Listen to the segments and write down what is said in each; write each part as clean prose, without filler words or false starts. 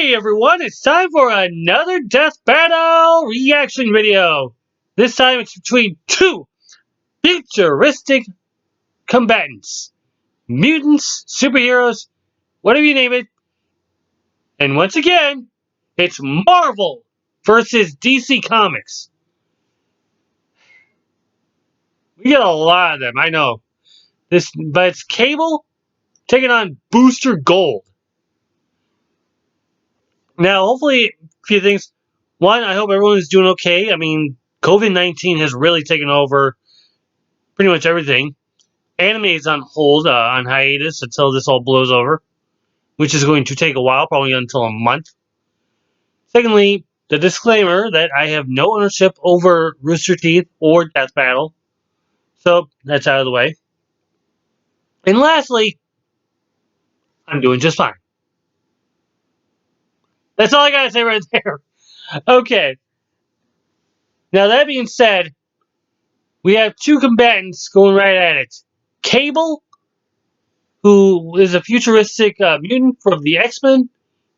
Hey everyone, it's time for another Death Battle reaction video. This time it's between two futuristic combatants. Mutants, superheroes, whatever you name it. And once again, it's Marvel versus DC Comics. We got a lot of them, I know. But it's Cable taking on Booster Gold. Now, hopefully, a few things. One, I hope everyone is doing okay. I mean, COVID-19 has really taken over pretty much everything. Anime is on hold, on hiatus until this all blows over, which is going to take a while, probably until a month. Secondly, the disclaimer that I have no ownership over Rooster Teeth or Death Battle. So, that's out of the way. And lastly, I'm doing just fine. That's all I gotta say right there. Okay. Now, that being said, we have two combatants going right at it. Cable, who is a futuristic mutant from the X-Men,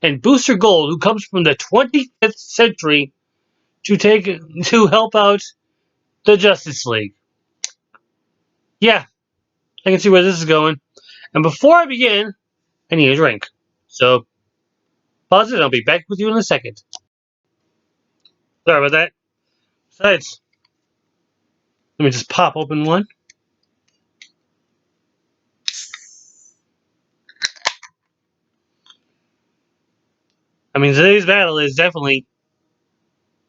and Booster Gold, who comes from the 25th century to help out the Justice League. Yeah, I can see where this is going. And before I begin, I need a drink. So, pause it, and I'll be back with you in a second. Sorry about that. Besides, let me just pop open one. I mean, today's battle is definitely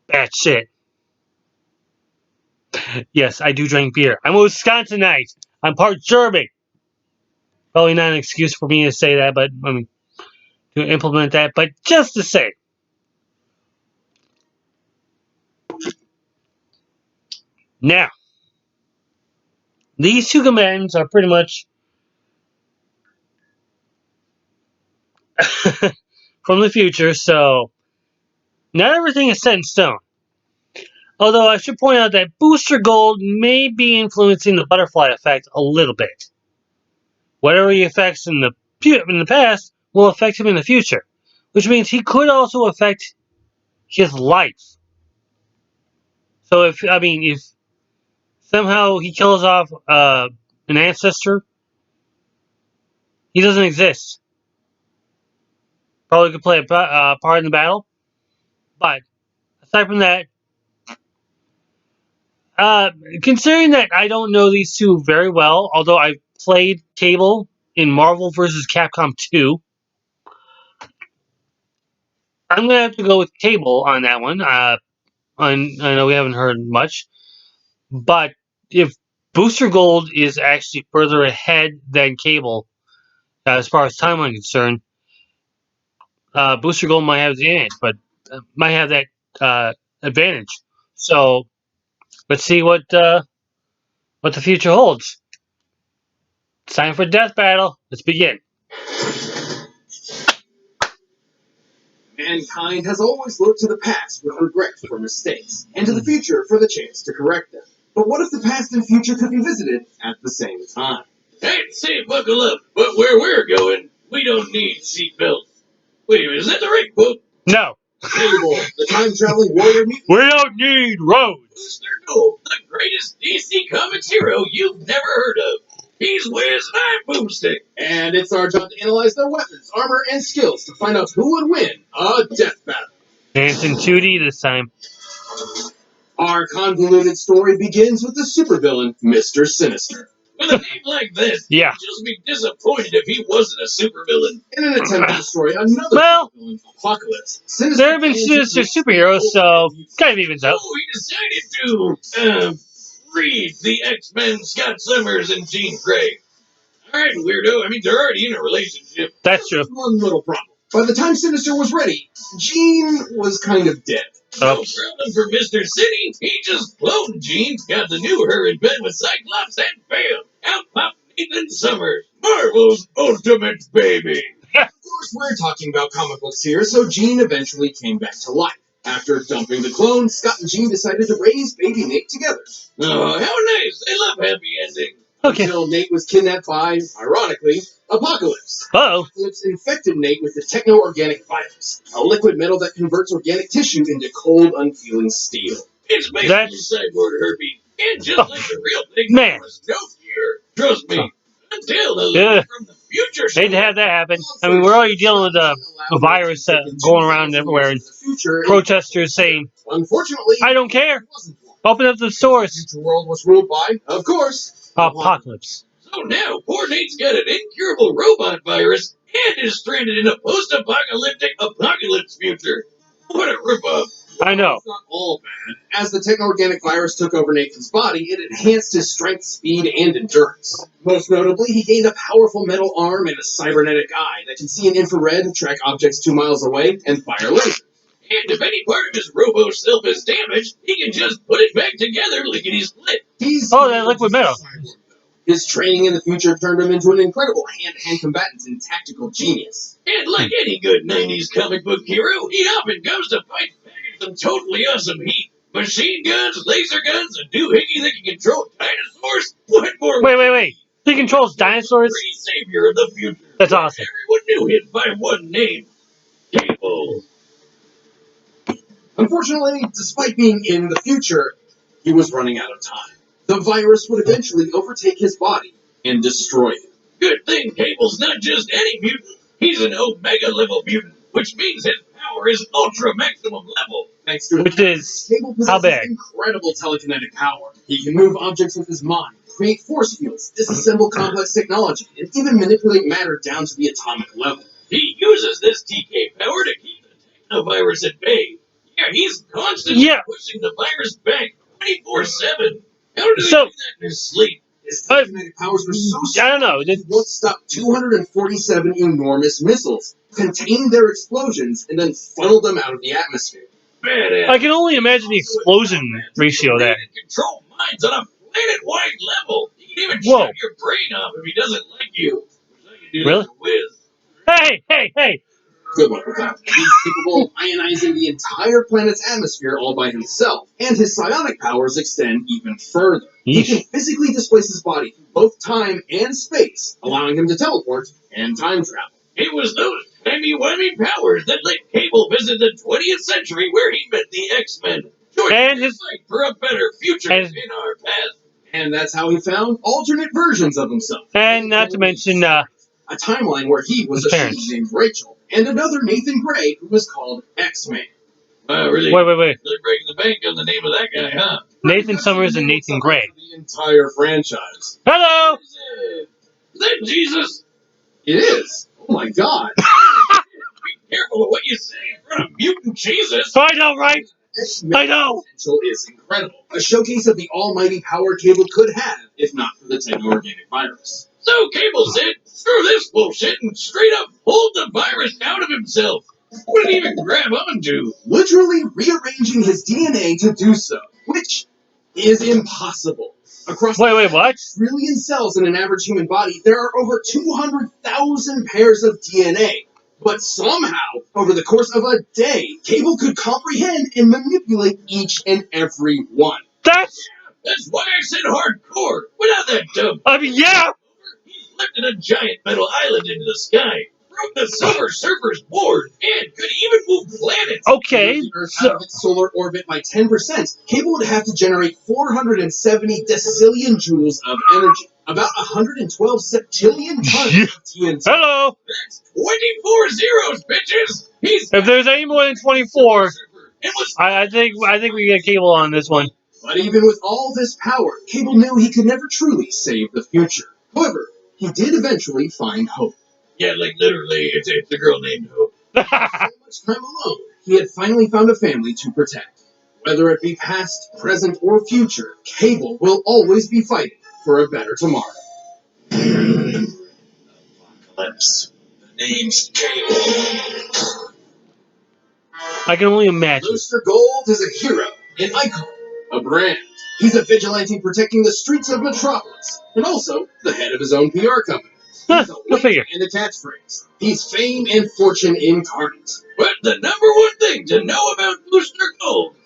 bad shit. Yes, I do drink beer. I'm a Wisconsinite. I'm part German. Probably not an excuse for me to say that, but I mean, to implement that. But just to say, now these two commands are pretty much from the future, so not everything is set in stone. Although I should point out that Booster Gold may be influencing the butterfly effect a little bit. Whatever he affects in the past will affect him in the future, which means he could also affect his life. So if somehow he kills off an ancestor, he doesn't exist. Probably could play a part in the battle, but aside from that, considering that I don't know these two very well, although I've played Cable in Marvel vs. Capcom 2, I'm gonna have to go with Cable on that one. I know we haven't heard much, but if Booster Gold is actually further ahead than Cable as far as timeline concerned, Booster Gold might have the advantage, but might have that advantage. So let's see what the future holds. It's time for Death Battle. Let's begin. Mankind has always looked to the past with regret for mistakes, and to the future for the chance to correct them. But what if the past and future could be visited at the same time? I'd say buckle up, but where we're going, we don't need seatbelts. Wait a minute, is that the right quote? No. Cable, the time-traveling warrior mutant. We don't need roads. Booster Gold, the greatest DC Comics hero you've never heard of. He's Wiz and I'm Boomstick. And it's our job to analyze their weapons, armor, and skills to find out who would win a death battle. Dancing 2D this time. Our convoluted story begins with the supervillain, Mr. Sinister. With a name like this, Yeah. you'd just be disappointed if he wasn't a supervillain. In an attempt to destroy another supervillain, Apocalypse, Sinister there have been Sinister superheroes, so kind of evens out. So he decided to, read the X-Men Scott Summers and Jean Grey. Alright, weirdo, I mean, they're already in a relationship. That's true. One little problem. By the time Sinister was ready, Jean was kind of dead. No problem for Mr. City. He just cloned Jean, got the new her in bed with Cyclops, and bam! Out popped Nathan Summers, Marvel's ultimate baby. Of course, we're talking about comic books here, so Jean eventually came back to life. After dumping the clone, Scott and Jean decided to raise baby Nate together. Oh, how nice. I love happy endings. Okay. Until Nate was kidnapped by, ironically, Apocalypse. Uh-oh. Apocalypse infected Nate with the techno-organic virus, a liquid metal that converts organic tissue into cold, unfeeling steel. It's basically cyborg herpes. And just like the real thing, Man. there was no cure. Trust me. Until the Yeah. lady from the future Hate to have that happen. I mean, we're already dealing with a virus going around everywhere, and protesters saying, Unfortunately, I don't care. it wasn't one. Open up the The stores. future world was ruled by, of course, Apocalypse. So now, poor Nate's got an incurable robot virus and is stranded in a post-apocalyptic apocalypse future. What a ripoff. I know. It's not all bad. As the techno-organic virus took over Nathan's body, it enhanced his strength, speed, and endurance. Most notably, he gained a powerful metal arm and a cybernetic eye that can see in infrared, track objects 2 miles away, and fire lasers. And if any part of his robo self is damaged, he can just put it back together lickety-split. That liquid metal. His training in the future turned him into an incredible hand-to-hand combatant and tactical genius. And like any good 90s comic book hero, he often goes to fight back in some totally awesome heat. Machine guns, laser guns, a doohickey that can control dinosaurs. What more? Wait. He controls dinosaurs? Free savior of the future. That's awesome. Everyone knew him by one name. Cable. Unfortunately, despite being in the future, he was running out of time. The virus would eventually overtake his body and destroy him. Good thing Cable's not just any mutant. He's an Omega level mutant, which means his power is ultra maximum level. Thanks to Which is Cable how possesses big? incredible telekinetic power. He can move objects with his mind, create force fields, disassemble complex technology, and even manipulate matter down to the atomic level. He uses this TK power to keep the technovirus at bay. Yeah, he's constantly pushing the virus back 24/7. How does he do that in his sleep? His telekinetic powers were so strong. I don't know. He once stopped 247 enormous missiles, contained their explosions, and then funneled them out of the atmosphere. Badass. I can only imagine the explosion ratio there. He can control minds on a planet-wide level. He can even shut your brain off if he doesn't like you. Wish I could do Really? that with Wiz. Hey! Good luck with that. He's capable of ionizing the entire planet's atmosphere all by himself, and his psionic powers extend even further. He can physically displace his body through both time and space, allowing him to teleport and time travel. It was those timey-wimey powers that let Cable visit the 20th century where he met the X-Men. And his fight for a better future in our past. And that's how he found alternate versions of himself. And not to mention, a timeline where he was a she named Rachel, and another Nathan Gray who was called X-Man. Really? Wait. Really breaking the bank on the name of that guy, huh? Nathan Summers and Nathan Gray. The entire franchise. Hello! Is that Jesus? It is. Oh my God. Be careful of what you say in front of mutant Jesus. I know, right? I know. Potential is incredible. A showcase of the almighty power Cable could have, if not for the techno-organic virus. So Cable said, screw this bullshit, and straight up pulled the virus out of himself. What did he even grab onto? Literally rearranging his DNA to do so, which is impossible. Across what? trillion cells in an average human body, there are over 200,000 pairs of DNA. But somehow, over the course of a day, Cable could comprehend and manipulate each and every one. That's why I said hardcore. Without that dumb. I mean, yeah. He's lifted a giant metal island into the sky, broke the Silver Surfer's board, and could even move planets. Okay. The Earth out of its solar orbit by 10%, Cable would have to generate 470 decillion joules of energy. About 112 septillion tons of TNT. Hello. That's 24 zeros, bitches. If there's any more than 24, I think we get Cable on this one. But even with all this power, Cable knew he could never truly save the future. However, he did eventually find hope. Yeah, like literally, it's a girl named Hope. After so much time alone, he had finally found a family to protect. Whether it be past, present, or future, Cable will always be fighting for a better tomorrow. Apocalypse. The name's Cable. I can only imagine. Mr. Gold is a hero, an icon, a brand. He's a vigilante protecting the streets of Metropolis, and also the head of his own PR company. He's a figure. And a catchphrase. He's fame and fortune incarnate. But the number one thing to know about Booster Gold,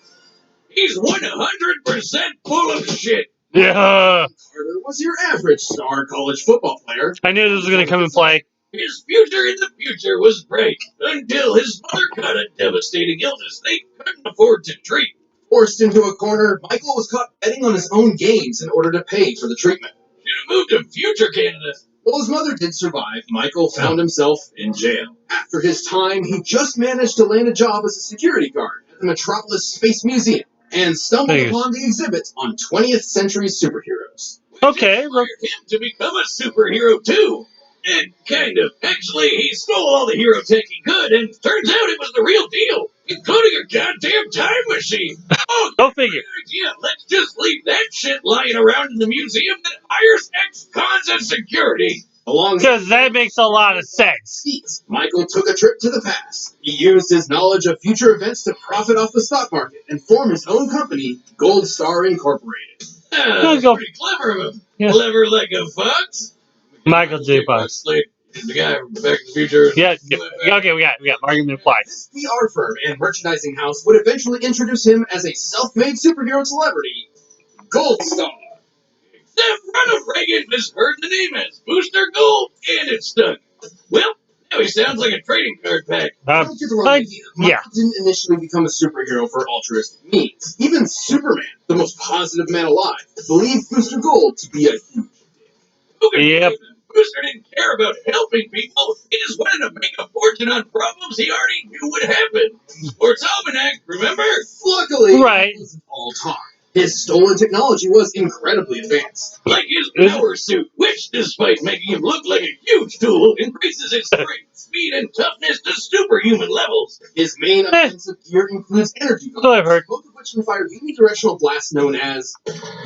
he's 100% full of shit. Yeah. Carter was your average star college football player. I knew this was going to come and play. His future in the future was bright until his mother got a devastating illness they couldn't afford to treat. Forced into a corner, Michael was caught betting on his own games in order to pay for the treatment. Should have moved to future Canada. While his mother did survive, Michael found himself in jail. After his time, he just managed to land a job as a security guard at the Metropolis Space Museum and stumbled upon the exhibit on 20th century superheroes. Okay. Inspired him to become a superhero too. And kind of. Actually, he stole all the hero tech he could, and turns out it was the real deal, including a goddamn time machine. Oh, Go figure. idea. Let's just leave that shit lying around in the museum that hires ex-cons as security. Because that makes a lot of sense. Michael took a trip to the past. He used his knowledge of future events to profit off the stock market and form his own company, Gold Star Incorporated. Pretty clever of him. Yeah. Clever like a fox. Michael J. Fox. The guy from Back to the Future. Yeah. Okay, we got argument applies. This PR firm and merchandising house would eventually introduce him as a self-made superhero celebrity, Gold Star. Except Ronald Reagan misheard the name as Booster Gold, and it stuck. Well, now he sounds like a trading card pack. Don't get the wrong idea. Michael didn't initially become a superhero for altruistic means. Even Superman, the most positive man alive, believed Booster Gold to be a huge Yep. Booster didn't care about helping people. He just wanted to make a fortune on problems he already knew would happen. Sports Almanac, remember? Luckily, Right. it wasn't all talk. His stolen technology was incredibly advanced. Like his power suit, which, despite making him look like a huge tool, increases his strength, speed, and toughness to superhuman levels. His main offensive gear includes energy guns, both of which can fire unidirectional blasts known as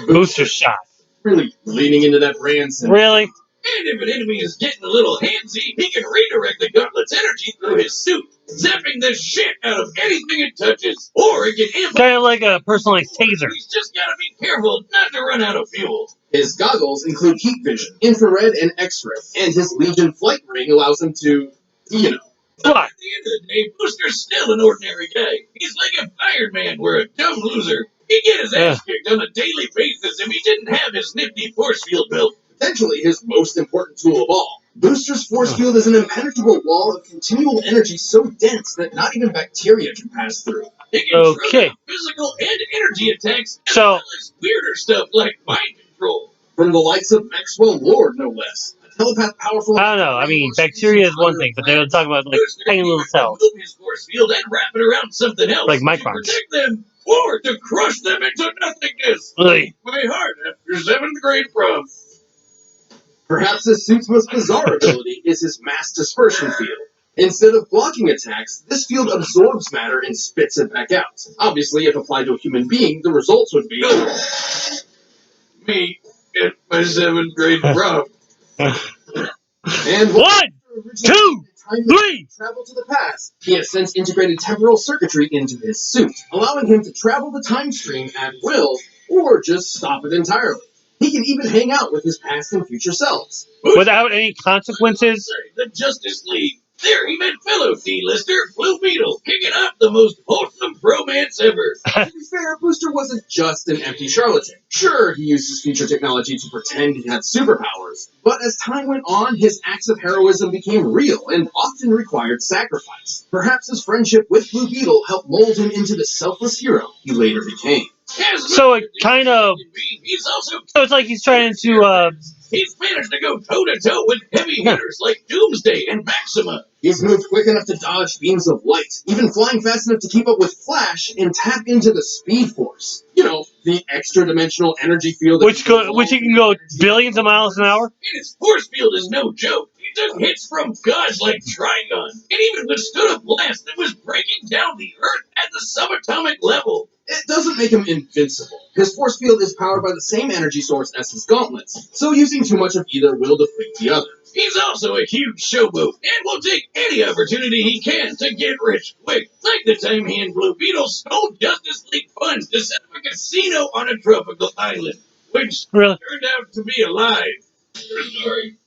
Booster shot. Really leaning into that brand. Really? And if an enemy is getting a little handsy, he can redirect the gauntlet's energy through his suit, zapping the shit out of anything it touches. Or it can amplify. Kind of like a personalized taser. He's just gotta be careful not to run out of fuel. His goggles include heat vision, infrared, and X-ray, and his Legion flight ring allows him to, you know. But at the end of the day, Booster's still an ordinary guy. He's like if Iron Man were a dumb loser. He'd get his ass kicked on a daily basis if he didn't have his nifty force field built. Potentially his most important tool of all. Booster's force field is an impenetrable wall of continual energy so dense that not even bacteria can pass through. It can trigger physical and energy attacks, as well as weirder stuff like mind control. From the likes of Maxwell Lord, no less. A telepath powerful. I don't know. I mean, bacteria is one thing, but they're talking about like tiny little cells. Move his force field and wrap it around something else, like to microns. protect them or to crush them into nothingness. Really? My heart after 7th grade prom. Perhaps his suit's most bizarre ability is his mass dispersion field. Instead of blocking attacks, this field absorbs matter and spits it back out. Obviously, if applied to a human being, the results would be... Me at my 7th grade prom. And 1, 2, 3! Travel to the past. He has since integrated temporal circuitry into his suit, allowing him to travel the time stream at will, or just stop it entirely. He can even hang out with his past and future selves. Without any consequences? The Justice League. There he met fellow D-lister Blue Beetle, kicking off the most wholesome bromance ever. To be fair, Booster wasn't just an empty charlatan. Sure, he used his future technology to pretend he had superpowers, but as time went on, his acts of heroism became real and often required sacrifice. Perhaps his friendship with Blue Beetle helped mold him into the selfless hero he later became. So it kind of... So it's like he's trying to... He's managed to go toe-to-toe with heavy hitters like Doomsday and Maxima. He's moved quick enough to dodge beams of light, even flying fast enough to keep up with Flash and tap into the Speed Force. You know, the extra-dimensional energy field... Which he can go billions of miles an hour? And his force field is no joke. He took hits from gods like Trigon, and even withstood a blast that was breaking down the Earth at the subatomic level. It doesn't make him invincible. His force field is powered by the same energy source as his gauntlets, so using too much of either will deplete the other. He's also a huge showboat, and will take any opportunity he can to get rich quick, like the time he and Blue Beetle stole Justice League funds to set up a casino on a tropical island, which turned out to be a lie. Sorry.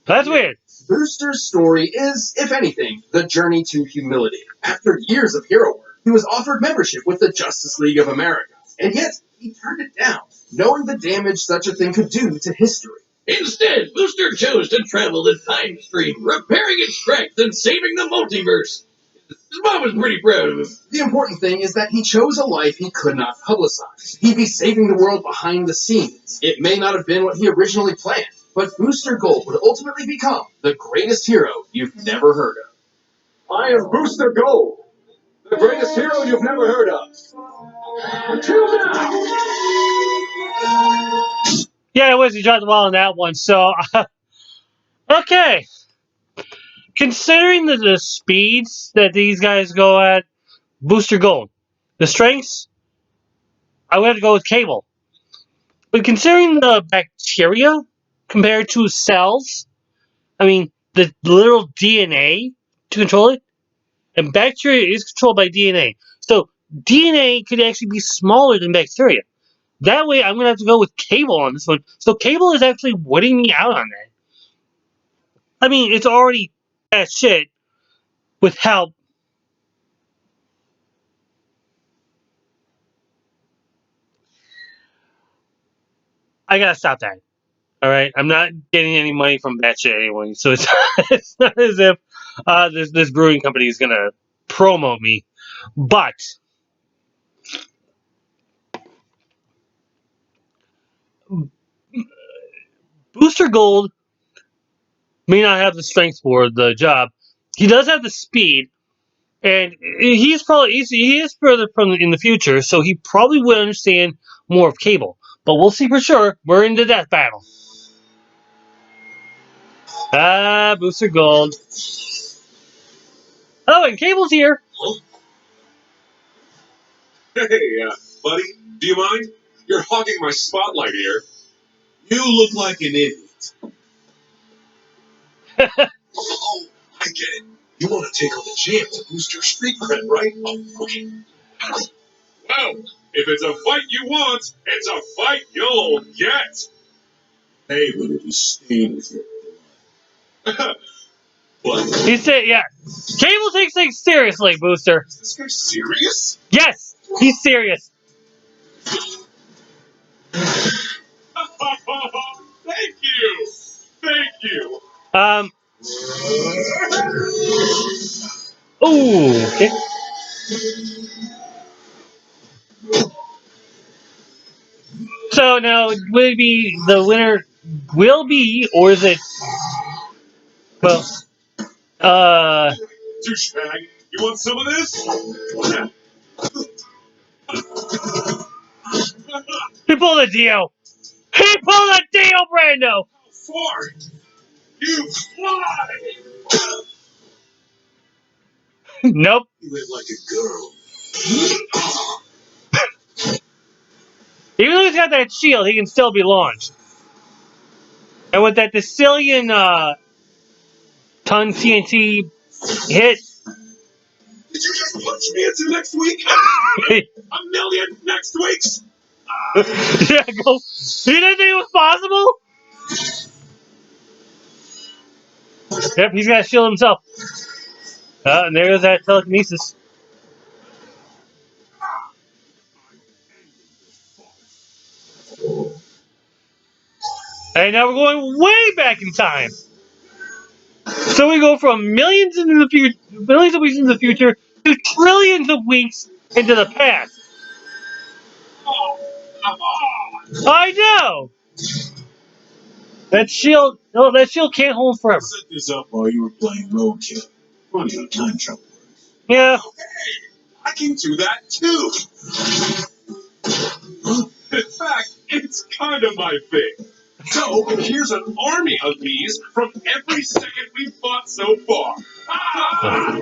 That's weird. Booster's story is, if anything, the journey to humility. After years of hero work, he was offered membership with the Justice League of America. And yet, he turned it down, knowing the damage such a thing could do to history. Instead, Booster chose to travel the time stream, repairing its tracks and saving the multiverse. His mom was pretty proud of him. The important thing is that he chose a life he could not publicize. He'd be saving the world behind the scenes. It may not have been what he originally planned, but Booster Gold would ultimately become the greatest hero you've never heard of. I am Booster Gold, the greatest hero you've never heard of. Until now! Yeah, it was. You dropped the ball on that one. So, okay. Considering the speeds that these guys go at, Booster Gold. The strengths, I would have to go with Cable. But considering the bacteria compared to cells, I mean, the literal DNA to control it, and bacteria is controlled by DNA. So, DNA could actually be smaller than bacteria. That way, I'm going to have to go with Cable on this one. So, Cable is actually winning me out on that. I mean, it's already bad shit with help. I gotta stop that. All right, I'm not getting any money from that shit anyway, so it's, it's not as if this brewing company is gonna promote me. But Booster Gold may not have the strength for the job. He does have the speed, and he is further from in the future, so he probably would understand more of Cable. But we'll see for sure. We're in the death battle. Booster Gold. Oh, and Cable's here. Hey, buddy, do you mind? You're hogging my spotlight here. You look like an idiot. Oh, I get it. You want to take on the champ to boost your street cred, right? Oh, okay. Well, if it's a fight you want, it's a fight you'll get. Hey, but it is stained with your blood. What? He said, yeah. Cable takes things seriously, Booster. Is this guy serious? Yes, he's serious. Thank you. Thank you. Um. Ooh. Okay. So now, would it be the winner? Will be, or is it? Well, Douchebag, you want some of this? he pulled a deal. He pulled a deal, Brando. How far? You fly! Nope. You live like a girl. Even though he's got that shield, he can still be launched. And with that Decillion ton TNT hit, Did you just punch me into next week? A million next weeks? yeah, go. You didn't think it was possible? Yep, he's got to shield himself. And there's that telekinesis. And now we're going way back in time. So we go from millions of weeks into the future, to trillions of weeks into the past. Oh, come on! I know. That shield, no, that shield can't hold I forever. set this up while you were playing roadkill. Funny how time travel works. Yeah. Okay, I can do that too. In fact, it's kind of my thing. So here's an army of these from every second we've fought so far. Ah!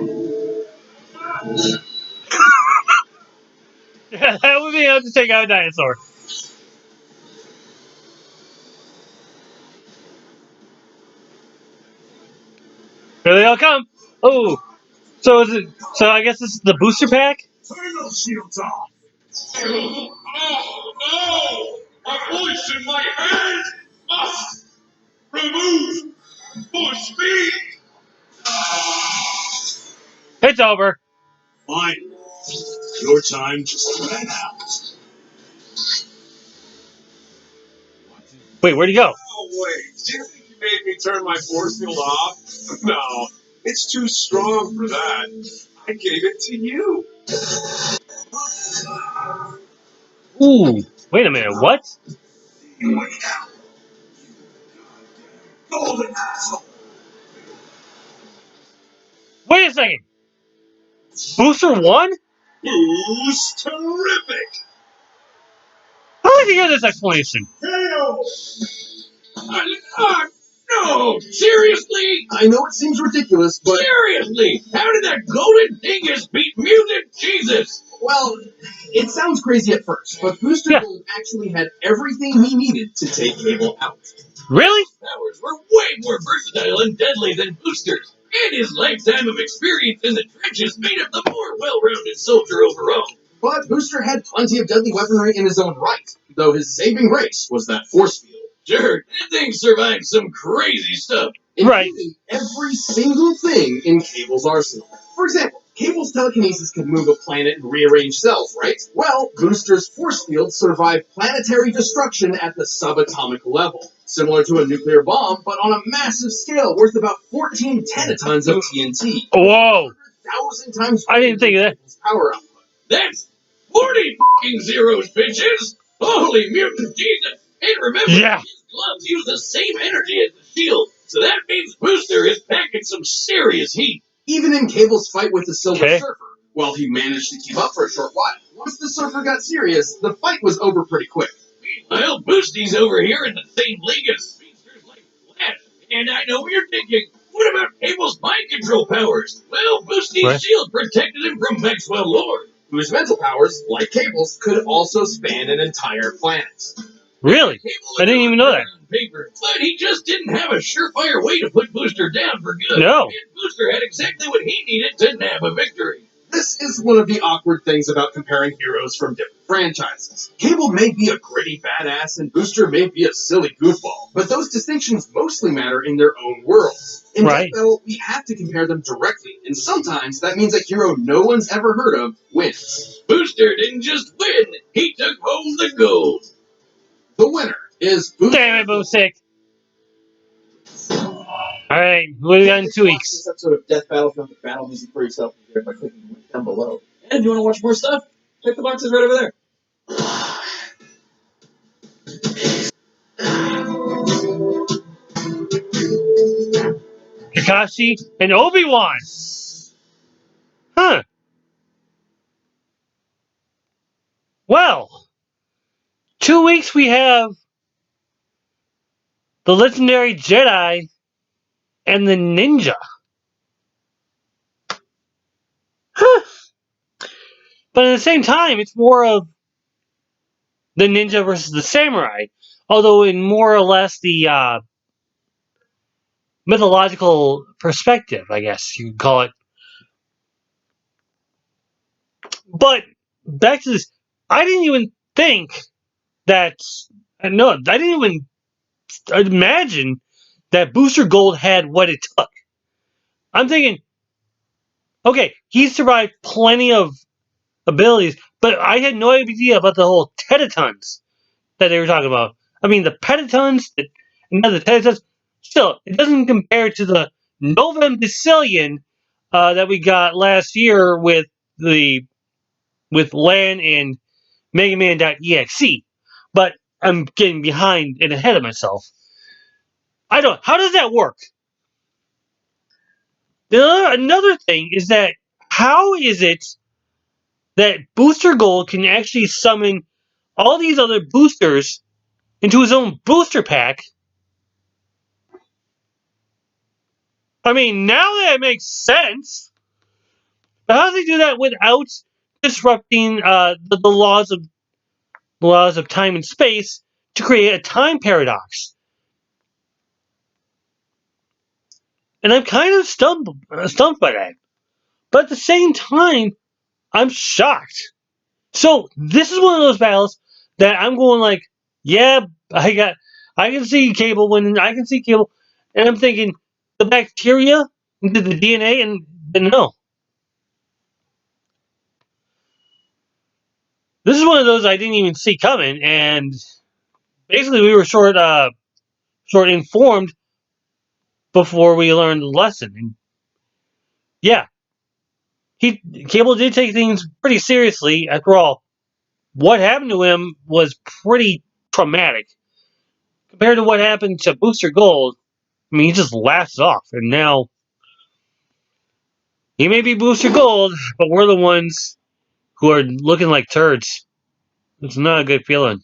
That would be able to take out a dinosaur. Here they all come. Oh, so is it? So I guess this is the booster pack. Turn those shields off. Oh no! A voice in my head must remove for speed. It's over. Finally, your time just ran out. Wait, where'd he go? Oh, wait. Do you think you made me turn my force field off? No, it's too strong for that. I gave it to you. Ooh, wait a minute, what? Golden asshole. Wait a second. Booster won? Who's terrific? How did you hear this explanation? Hail! No! Seriously? I know it seems ridiculous, but Seriously! How did that golden dingus beat mutant Jesus? well, it sounds crazy at first, but Booster Gold actually had everything he needed to take Cable out. Really? Powers were way more versatile and deadly than Booster's, and his lifetime of experience in the trenches made him the more well-rounded soldier overall. But Booster had plenty of deadly weaponry in his own right, though his saving grace was that force field. Sure, that thing survived some crazy stuff. Including every single thing in Cable's arsenal. For example, Cable's telekinesis could move a planet and rearrange cells, right? Well, Booster's force field survived planetary destruction at the subatomic level, similar to a nuclear bomb, but on a massive scale worth about 14 tenatons of TNT. Whoa! 100,000 times I didn't think of that. Cable's power output. That's 40 fucking zeros, bitches! Holy mutant Jesus! And remember, Yeah. his gloves use the same energy as the shield, so that means Booster is packing some serious heat. Even in Cable's fight with the Silver Okay. Surfer, while he managed to keep up for a short while, once the Surfer got serious, the fight was over pretty quick. Meanwhile, Boosty's over here in the same league as speedsters like Flash. And I know what you're thinking. What about Cable's mind control powers? Well, Boosty's What? shield protected him from Maxwell Lord, whose mental powers, like Cable's, could also span an entire planet. Really? Cable I didn't even know that. on paper, but he just didn't have a surefire way to put Booster down for good. No. And Booster had exactly what he needed to nab a victory. This is one of the awkward things about comparing heroes from different franchises. Cable may be a gritty badass and Booster may be a silly goofball, but those distinctions mostly matter in their own worlds. In Right. Death Battle, we have to compare them directly, and sometimes that means a hero no one's ever heard of wins. Booster didn't just win, he took home the gold. The winner is Booster. Damn it, Boosick. Alright, what do we got in 2 weeks? This episode of Death Battle from the Battle Music for yourself by clicking the link down below. And if you want to watch more stuff, check the boxes right over there. Kakashi and Obi-Wan. Huh. Well, 2 weeks we have the legendary Jedi and the ninja. Huh. But at the same time, it's more of the ninja versus the samurai. Although in more or less the mythological perspective, I guess you could call it. But back to this, I didn't even think that. No, I didn't even imagine that Booster Gold had what it took. I'm thinking, okay, he survived plenty of abilities, but I had no idea about the whole Tetatons that they were talking about. I mean, the Petatons, not the Tetatons, still, it doesn't compare to the Novum Decillion that we got last year with Lan and Mega Man.exe. But I'm getting behind and ahead of myself. I don't. How does that work? Another thing is that how is it that Booster Gold can actually summon all these other boosters into his own booster pack? I mean, now that makes sense. But how does he do that without disrupting the laws of time and space to create a time paradox? And I'm kind of stumped by that. But at the same time, I'm shocked. So this is one of those battles that I'm going like, yeah, I can see Cable winning. I can see Cable, and I'm thinking the bacteria into the DNA, and no. This is one of those I didn't even see coming, and basically we were short informed before we learned the lesson. And yeah, Cable did take things pretty seriously. After all, what happened to him was pretty traumatic compared to what happened to Booster Gold. I mean, he just laughs it off, and now he may be Booster Gold, but we're the ones who are looking like turds. It's not a good feeling.